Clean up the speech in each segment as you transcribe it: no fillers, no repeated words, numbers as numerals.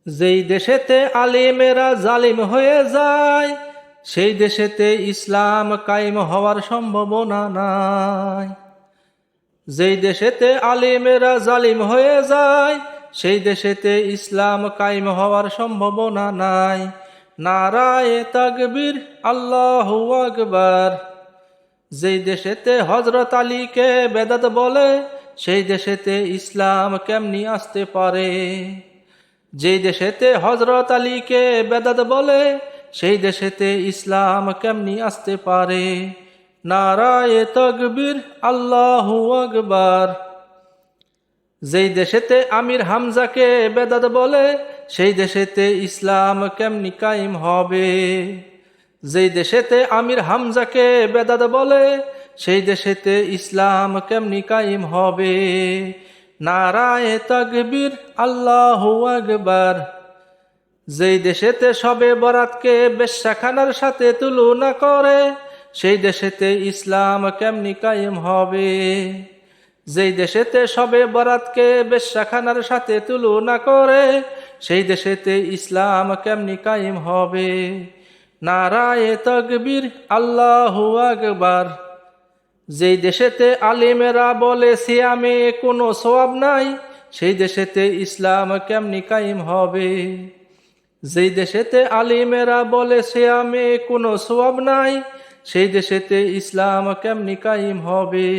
যেই দেশেতে আলেমেরা জালিম হয়ে যায়, সেই দেশেতে ইসলাম কায়েম হওয়ার সম্ভাবনা নাই। যেই দেশেতে আলেমেরা জালিম হয়ে যায়, সেই দেশেতে ইসলাম কায়েম হওয়ার সম্ভাবনা নাই। নারায়ে তাকবীর, আল্লাহু আকবার। যেই দেশেতে হযরত আলীকে বেদাত বলে, সেই দেশেতে ইসলাম কেমনি আসতে পারে? যেই দেশেতে হযরত আলীকে বেদাত বলে, সেই দেশেতে ইসলাম কেমনি আসতে পারে? নারায়ে তাকবীর, আল্লাহু আকবার। যেই দেশেতে আমির হামজাকে বেদাত বলে, সেই দেশেতে ইসলাম কেমনি কায়েম হবে? যেই দেশেতে আমির হামজাকে বেদাত বলে, সেই দেশেতে ইসলাম কেমনি কায়েম হবে? নারায়ে তাকবীর, আল্লাহু আকবার। যেই দেশেতে শবে বরাতকে বেশ্যাখানার সাথে তুলনা করে, সেই দেশেতে ইসলাম কেমনি কায়েম হবে? যেই দেশেতে শবে বরাতকে বেশ্যাখানার সাথে তুলনা করে, সেই দেশেতে ইসলাম কেমনি কায়েম হবে? নারায়ে তাকবীর, আল্লাহু আকবার। যেই দেশেতে আলেমেরা বলে সিয়ামে কোনো সওয়াব নাই, সেই দেশেতে ইসলাম কেমনি কায়েম হবে? যেই দেশেতে আলেমেরা বলে সিয়ামে কোনো সওয়াব নাই, সেই দেশেতে ইসলাম কেমনি কায়েম হবে?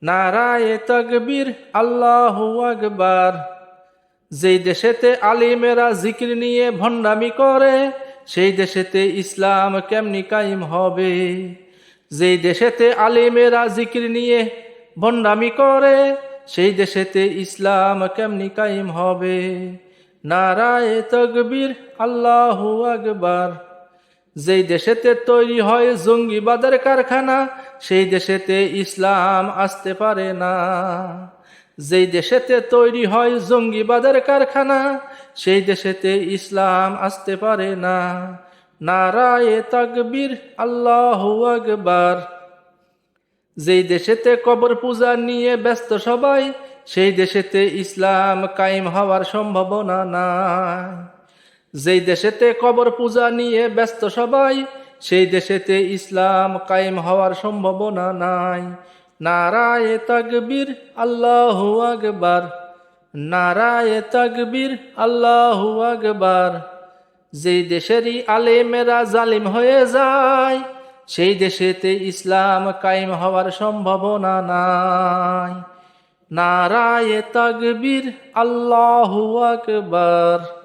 নারায়ে তাকবীর, আল্লাহু আকবার। যেই দেশেতে আলেমেরা জিকির নিয়ে ভণ্ডামি করে, সেই দেশেতে ইসলাম কেমনি কায়েম হবে? যেই দেশেতে আলেমেরা জিকির নিয়ে ভণ্ডামি করে, সেই দেশেতে ইসলাম কেমনি কায়েম হবে? নারায়ে তাকবীর, আল্লাহু আকবার। যেই দেশেতে তৈরি হয় জঙ্গিবাদের কারখানা, সেই দেশেতে ইসলাম আসতে পারে না। যেই দেশেতে তৈরি হয় জঙ্গিবাদের কারখানা, সেই দেশেতে ইসলাম আসতে পারে না। নারায়ে তাকবীর, আল্লাহু আকবার। যেই দেশেতে কবর পূজা নিয়ে ব্যস্ত সবাই, সেই দেশেতে ইসলাম কায়েম হওয়ার সম্ভাবনা নাই। যেই দেশেতে কবর পূজা নিয়ে ব্যস্ত সবাই, সেই দেশেতে ইসলাম কায়েম হওয়ার সম্ভাবনা নাই। নারায়ে তাকবীর, আল্লাহু আকবার। নারায়ে তাকবীর, আল্লাহু আকবার। যেই দেশেরই আলেমেরা জালিম হয়ে যায়, সেই দেশেতে ইসলাম কায়েম হওয়ার সম্ভাবনা নাই। নারায়ে তাকবীর, আল্লাহু আকবার।